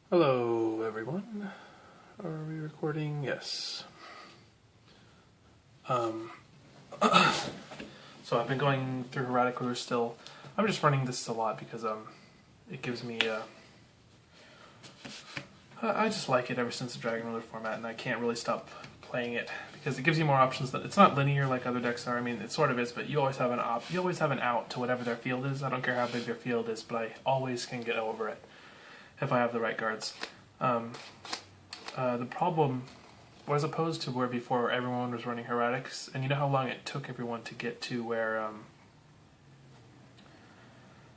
Hello, everyone. Are we recording? Yes. So I've been going through hieratic rulers still. I'm just running this a lot because it gives me I just like it ever since the Dragon Ruler format, and I can't really stop playing it because it gives you more options. That it's not linear like other decks are. I mean, it sort of is, but you always have an you always have an out to whatever their field is. I don't care how big their field is, but I always can get over it if I have the right cards. The problem was opposed to where before everyone was running hieratics, and you know how long it took everyone to get to where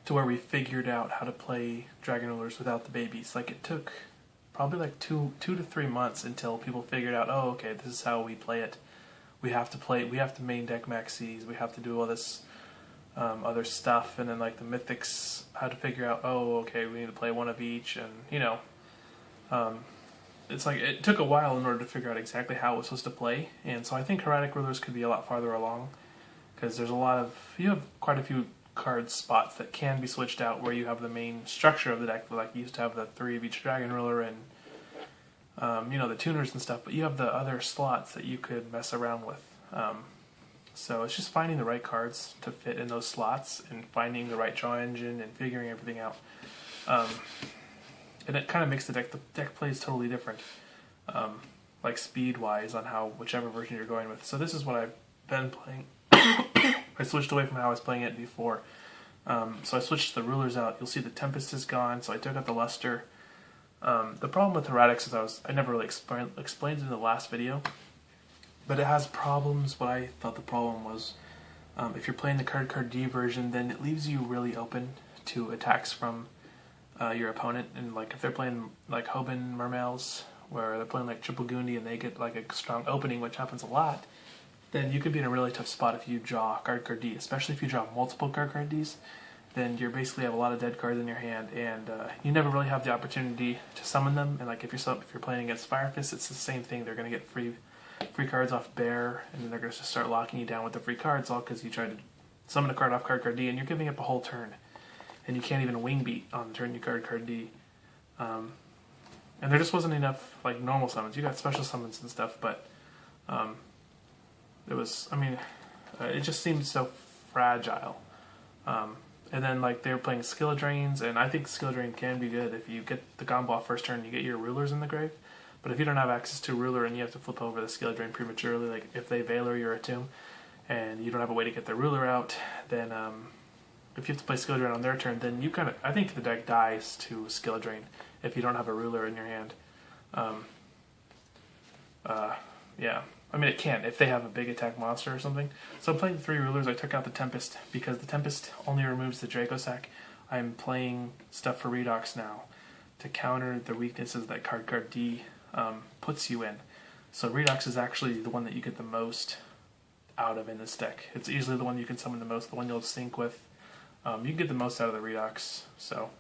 we figured out how to play Dragon Rulers without the babies. Like, it took probably like two to 3 months until people figured out, oh, okay, this is how we play it. We have to main deck maxis, we have to do all this other stuff, and then like the mythics had to figure out, oh, okay, we need to play one of each, and it's like it took a while in order to figure out exactly how it was supposed to play. And so I think hieratic rulers could be a lot farther along because there's you have quite a few card spots that can be switched out where you have the main structure of the deck, like you used to have the 3 of each Dragon Ruler and the tuners and stuff, but you have the other slots that you could mess around with. So it's just finding the right cards to fit in those slots and finding the right draw engine and figuring everything out. And it kind of makes the deck plays totally different, like speed-wise on whichever version you're going with. So this is what I've been playing. I switched away from how I was playing it before. So I switched the rulers out. You'll see the Tempest is gone, so I took out the Luster. The problem with Hieratics is I never really explained it in the last video, but it has problems. What I thought the problem was, if you're playing the cardcar D version, then it leaves you really open to attacks from your opponent. And like if they're playing like Hoban Mermails, where they're playing like Triple Gundi and they get like a strong opening, which happens a lot, then you could be in a really tough spot if you draw cardcar D, especially if you draw multiple cardcar Ds. Then you basically have a lot of dead cards in your hand, and you never really have the opportunity to summon them. And like if you're playing against Fire Fist, it's the same thing. They're going to get free cards off Bear, and then they're going to just start locking you down with the free cards, all because you tried to summon a card off cardcar D, and you're giving up a whole turn, and you can't even wing beat on the turn you cardcar D. And there just wasn't enough like normal summons. You got special summons and stuff, but it just seemed so fragile. And then like they were playing Skill Drains, and I think Skill Drain can be good if you get the combo off first turn, you get your rulers in the grave. But if you don't have access to a ruler and you have to flip over the Skill Drain prematurely, like if they Valor your Tomb and you don't have a way to get the ruler out, then if you have to play Skill Drain on their turn, then I think the deck dies to Skill Drain if you don't have a ruler in your hand. Yeah. I mean, it can if they have a big attack monster or something. So I'm playing the 3 rulers. I took out the Tempest because the Tempest only removes the Dracosac. I'm playing stuff for Redox now to counter the weaknesses that cardcar D puts you in. So Redox is actually the one that you get the most out of in this deck. It's easily the one you can summon the most, the one you'll sync with. You can get the most out of the Redox. So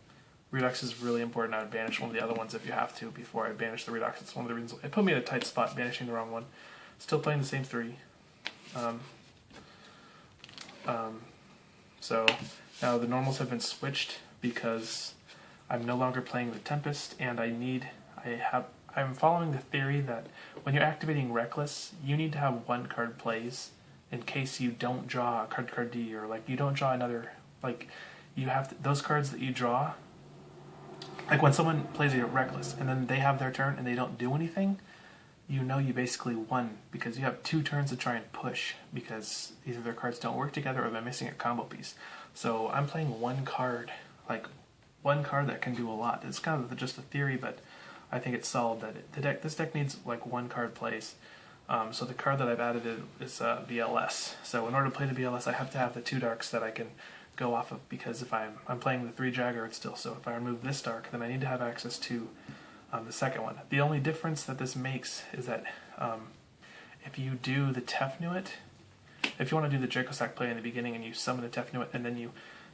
Redox is really important. I would banish one of the other ones if you have to before I banish the Redox. It's one of the reasons it put me in a tight spot banishing the wrong one. Still playing the same 3. So now the normals have been switched because I'm no longer playing the Tempest, and I'm following the theory that when you're activating Reckless, you need to have 1 card plays in case you don't draw a cardcar D, or like you don't draw another, like you have those cards that you draw, like when someone plays a Reckless and then they have their turn and they don't do anything, you basically won because you have 2 turns to try and push because either their cards don't work together or they're missing a combo piece. So I'm playing 1 card, like 1 card that can do a lot. It's kind of just a theory, but I think it's solid that this deck needs like 1 card plays. So the card that I've added is BLS. So in order to play the BLS, I have to have the 2 darks that I can go off of, because if I'm playing the 3 Dragard still, so if I remove this dark, then I need to have access to the second one. The only difference that this makes is that if you do the Tefnuit, if you want to do the Dracosac play in the beginning and you summon the Tefnuit and then you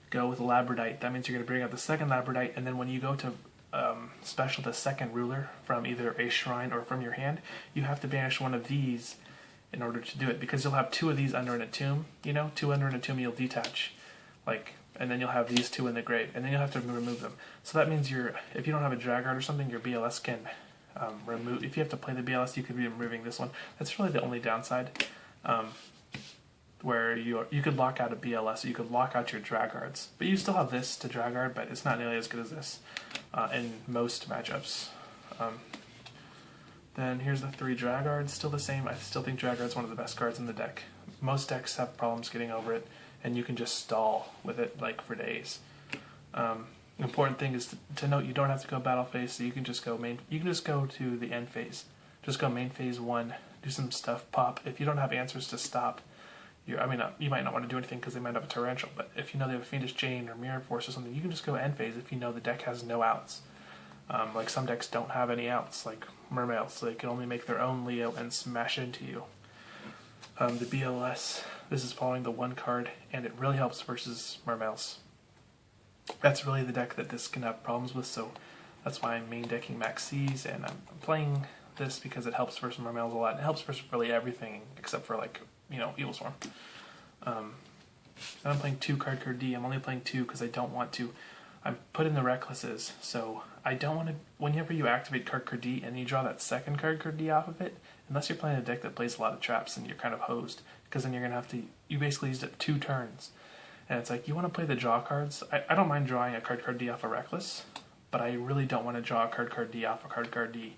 go with Labradite, that means you're going to bring out the second Labradite, and then when you go to special the second ruler from either a shrine or from your hand, you have to banish one of these in order to do it, because you'll have two of these under in a tomb, you know, two under in a tomb you'll detach. Like, and then you'll have these two in the grave, and then you'll have to remove them. So that means if you don't have a Dragard or something, your BLS can remove. If you have to play the BLS, you could be removing this one. That's really the only downside. Where you could lock out a BLS, or you could lock out your Dragards, but you still have this to Dragard, but it's not nearly as good as this in most matchups. Then here's the 3 Dragards, still the same. I still think Dragard's one of the best cards in the deck. Most decks have problems getting over it, and you can just stall with it like for days. Important thing is to note you don't have to go battle phase, so you can just go main. You can just go to the end phase. Just go main phase 1, do some stuff, pop. If you don't have answers to stop, you might not want to do anything because they might have a torrential. But if you know they have a Fiendish Chain or Mirror Force or something, you can just go end phase if you know the deck has no outs. Like some decks don't have any outs, like Mermails, so they can only make their own Leo and smash into you. The BLS, this is following the 1 card, and it really helps versus Mermails. That's really the deck that this can have problems with, so that's why I'm main decking Maxis, and I'm playing this because it helps versus Mermails a lot. It helps versus really everything except for, like, Evil Swarm. Then I'm playing 2 cardcar D. I'm only playing 2 because I don't want to. I'm putting the Recklesses, so I don't want to. Whenever you activate cardcar D and you draw that second cardcar D off of it, unless you're playing a deck that plays a lot of traps, and you're kind of hosed, because then you're going to have to. You basically used it 2 turns. And it's like, you want to play the draw cards. I don't mind drawing a cardcar D off a Reckless, but I really don't want to draw a cardcar D off a cardcar D.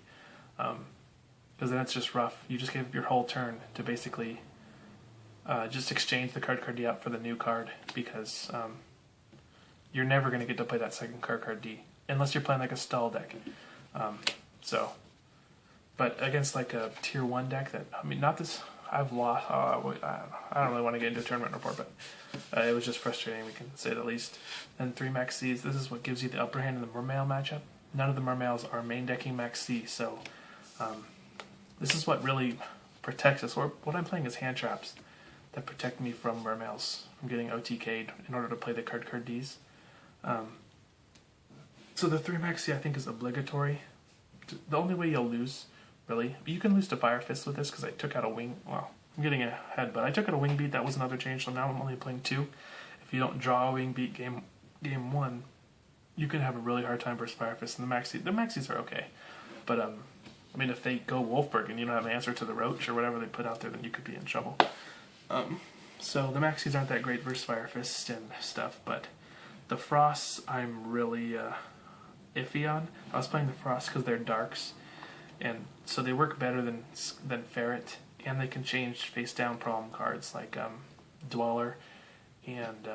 Because then it's just rough. You just gave up your whole turn to basically just exchange the cardcar D out for the new card, because you're never going to get to play that second cardcar D, unless you're playing like a stall deck. But against like a tier 1 deck that, not this, I've lost, I don't really want to get into a tournament report, but it was just frustrating, we can say the least. Then 3 Maxis, this is what gives you the upper hand in the Mermail matchup. None of the Mermails are main decking Maxi, so this is what really protects us. What I'm playing is hand traps that protect me from Mermails, from getting OTK'd in order to play the cardcar Ds. So the 3 Maxi I think is obligatory. The only way you'll lose, really, you can lose to Fire Fist with this because I took out a wing. Well, I'm getting ahead, but I took out a wing beat. That was another change, so now I'm only playing 2. If you don't draw a wing beat game 1, you can have a really hard time versus Fire Fist. And the Maxis are okay, but if they go Wolfberg and you don't have an answer to the Roach or whatever they put out there, then you could be in trouble. So the Maxis aren't that great versus Fire Fist and stuff, but the Frosts I'm really iffy on. I was playing the Frost because they're darks, and so they work better than Ferret, and they can change face down problem cards like Dweller and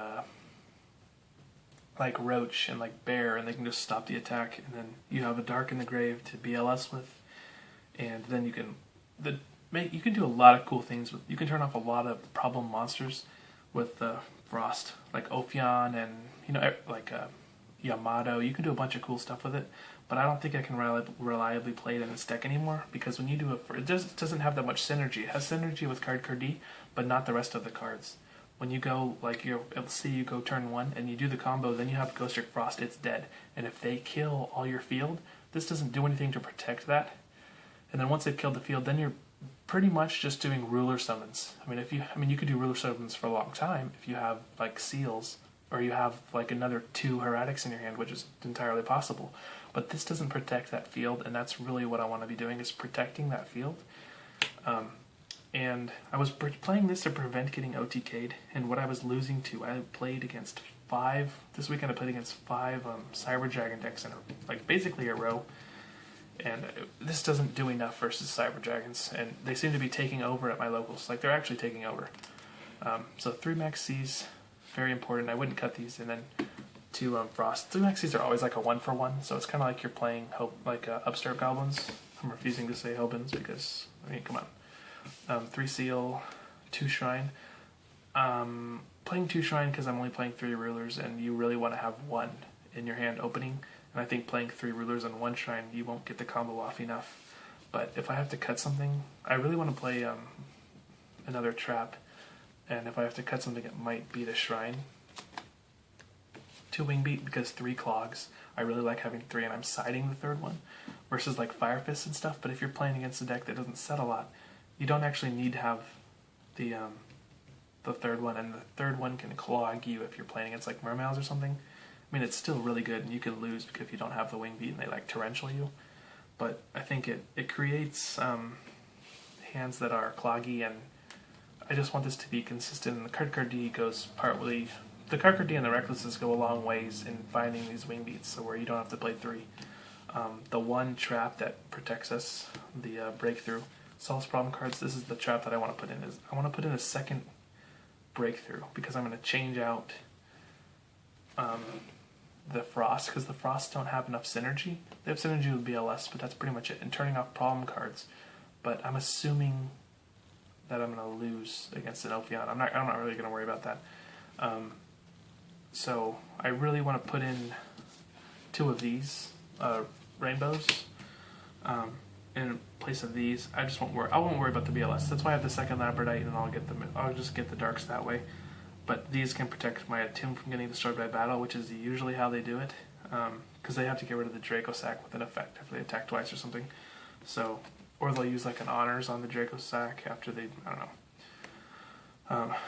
like Roach and like Bear, and they can just stop the attack, and then you have a Dark in the Grave to BLS with, and then you can do a lot of cool things with. You can turn off a lot of problem monsters with Frost, like Ophion and Yamato. You can do a bunch of cool stuff with it, but I don't think I can reliably play it in this deck anymore, because when you do it doesn't have that much synergy. It has synergy with cardcar D, but not the rest of the cards. When you go, let's say you go turn 1 and you do the combo, then you have Ghost Trick Frost, it's dead. And if they kill all your field, this doesn't do anything to protect that. And then once they've killed the field, then you're pretty much just doing ruler summons. You could do ruler summons for a long time if you have like seals, or you have like another 2 Hieratics in your hand, which is entirely possible. But this doesn't protect that field, and that's really what I want to be doing, is protecting that field. And I was playing this to prevent getting OTK'd, and what I was losing to, I played against 5, this weekend I played against 5 Cyber Dragon decks in basically a row. And this doesn't do enough versus Cyber Dragons, and they seem to be taking over at my locals. Like, they're actually taking over. So 3 Maxis, very important. I wouldn't cut these. And then 2 Frost. 3 Maxis are always like a 1-for-1, so it's kind of like you're playing Upstart Goblins. I'm refusing to say Hobins because, come on. 3 Seal, 2 Shrine. Playing 2 Shrine because I'm only playing 3 Rulers, and you really want to have 1 in your hand opening. And I think playing 3 Rulers and 1 Shrine, you won't get the combo off enough. But if I have to cut something, I really want to play another Trap. And if I have to cut something, it might be the Shrine. 2 Wing Beat because 3 Clogs. I really like having 3, and I'm siding the 3rd one. Versus like Fire Fist and stuff. But if you're playing against a deck that doesn't set a lot, you don't actually need to have the the third one, and the third one can clog you if you're playing against like mermaids or something. I mean, it's still really good, and you can lose because if you don't have the wing beat and they like torrential you. But I think it creates hands that are cloggy, and I just want this to be consistent. And the cardcar D goes partly. The cardcar D and the recklesses go a long ways in finding these wing beats, so where you don't have to play 3. The one trap that protects us, the breakthrough, solves problem cards. This is the trap that I want to put in. Is I want to put in a second breakthrough because I'm going to change out the frost, because the frosts don't have enough synergy. They have synergy with BLS, but that's pretty much it. And turning off problem cards. But I'm assuming that I'm going to lose against an Ophion. I'm not really going to worry about that. So I really want to put in 2 of these rainbows in place of these. I won't worry about the BLS. That's why I have the second Labradite, and I'll just get the darks that way. But these can protect my Tomb from getting destroyed by battle, which is usually how they do it, because they have to get rid of the Draco Sack with an effect if they attack twice or something. So, or they'll use like an honors on the Draco Sack after they, I don't know.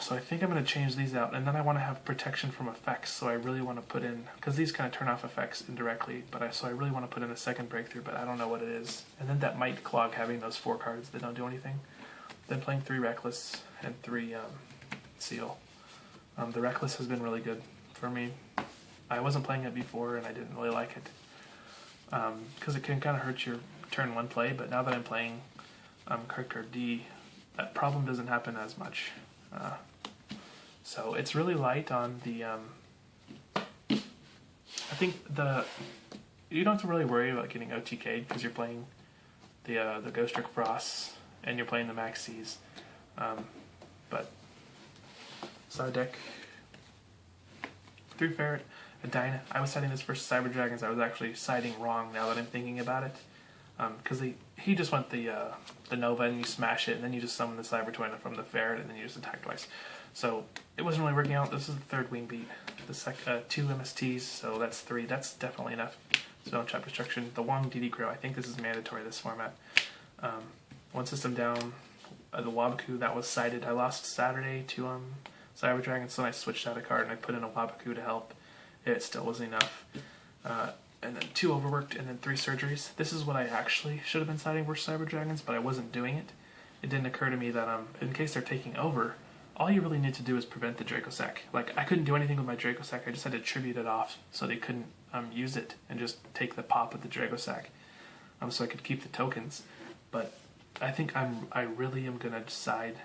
So I think I'm going to change these out, and then I want to have protection from effects. So I really want to put in, because these kind of turn off effects indirectly. So I really want to put in a second breakthrough, but I don't know what it is. And then that might clog having those 4 cards that don't do anything. Then playing 3 reckless and 3 seal. The reckless has been really good for me. I wasn't playing it before, and I didn't really like it because it can kind of hurt your turn 1 play. But now that I'm playing cardcar D, that problem doesn't happen as much. So it's really light on the. I think you don't have to really worry about getting OTK'd because you're playing the Ghost Trick Frosts and you're playing the Maxis, but. Side deck, 3 Ferret, a Dyna. I was siding this versus Cyber Dragons. I was actually siding wrong now that I'm thinking about it. Because he just went the Nova and you smash it, and then you just summon the Cyber Twin from the Ferret, and then you just attack twice. So it wasn't really working out. This is the 3rd wing beat. The 2 MSTs, so that's 3. That's definitely enough. So don't trap destruction. The Wong DD Crow. I think this is mandatory, this format. 1 system down. The Wabaku, that was sided. I lost Saturday to Cyber Dragon, so I switched out a card and I put in a Wabaku to help. It still wasn't enough. And then 2 overworked, and then 3 surgeries. This is what I actually should have been siding versus Cyber Dragons, but I wasn't doing it. It didn't occur to me that in case they're taking over, all you really need to do is prevent the Draco Sack. Like, I couldn't do anything with my Draco Sack, I just had to tribute it off so they couldn't use it and just take the pop of the Draco Sack. So I could keep the tokens. But I think I really am gonna decide.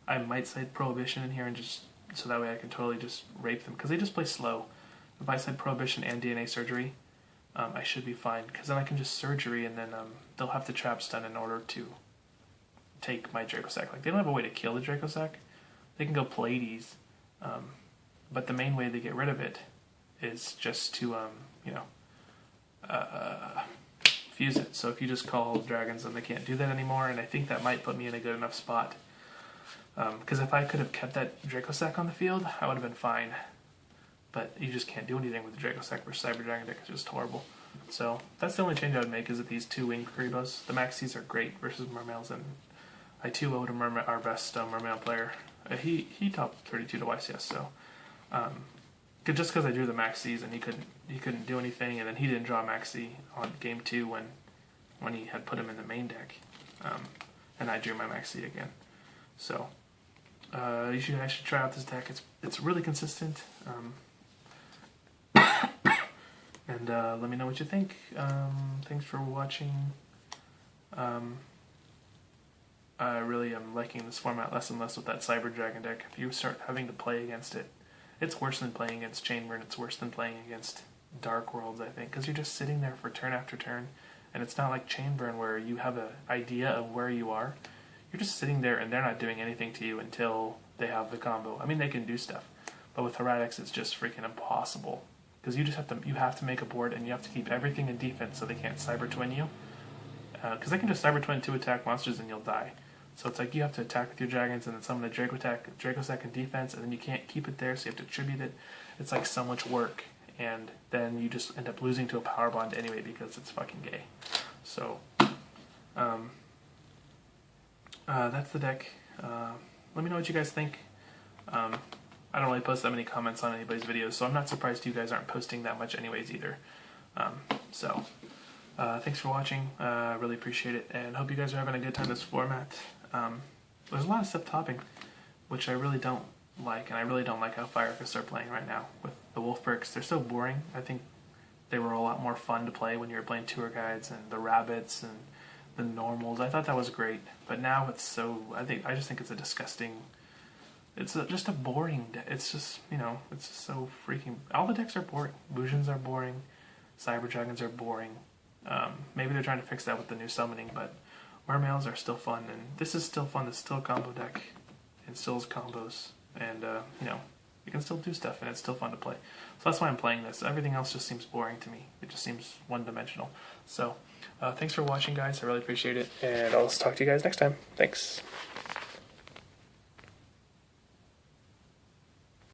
I might side Prohibition in here and just so that way I can totally just rape them because they just play slow. If I side Prohibition and DNA Surgery, I should be fine because then I can just Surgery and then they'll have to trap stun in order to take my Draco Sack. Like, they don't have a way to kill the Draco Sack. They can go Pleiades, but the main way they get rid of it is just to fuse it. So if you just call dragons, then they can't do that anymore, and I think that might put me in a good enough spot. Because if I could have kept that Draco Sack on the field, I would have been fine. But you just can't do anything with the Draco Sack versus Cyber Dragon deck. It's just horrible. So that's the only change I would make, is that these 2 winged Karibos. The Maxis are great versus Mermails, and I too owed our best Mermail player. He topped 32 to YCS, so just because I drew the Maxis and he couldn't do anything, and then he didn't draw Maxi on game 2 when he had put him in the main deck, and I drew my Maxi again. So I should try out this deck. It's really consistent. And let me know what you think. Thanks for watching. I really am liking this format less and less with that Cyber Dragon deck. If you start having to play against it, it's worse than playing against Chainburn. It's worse than playing against Dark Worlds, I think, because you're just sitting there for turn after turn, and it's not like Chainburn where you have an idea of where you are. You're just sitting there and they're not doing anything to you until they have the combo. I mean, they can do stuff, but with Hieratics it's just freaking impossible, because you have to make a board and you have to keep everything in defense so they can't Cyber Twin you, because they can just Cyber Twin 2 attack monsters and you'll die. So it's like you have to attack with your dragons and then summon a Draco Sack in defense, and then you can't keep it there, so you have to tribute it. It's like so much work, and then you just end up losing to a power bond anyway because it's fucking gay. So that's the deck. Let me know what you guys think. I don't really post that many comments on anybody's videos, so I'm not surprised you guys aren't posting that much anyways either. Thanks for watching. Really appreciate it, and hope you guys are having a good time this format. There's a lot of stuff topping, which I really don't like, and I really don't like how Firefists are playing right now with the wolf perks. They're so boring. I think they were a lot more fun to play when you were playing tour guides and the rabbits and the normals. I thought that was great, but now it's so, I just think it's a disgusting, just a boring deck. It's just, it's just so freaking, all the decks are boring. Illusions are boring, Cyber Dragons are boring. Maybe they're trying to fix that with the new summoning, but Mermails are still fun, and this is still fun. It's still a combo deck, and still is combos, and you can still do stuff, and it's still fun to play. So that's why I'm playing this. Everything else just seems boring to me. It just seems one-dimensional. So thanks for watching, guys. I really appreciate it, and I'll talk to you guys next time. Thanks.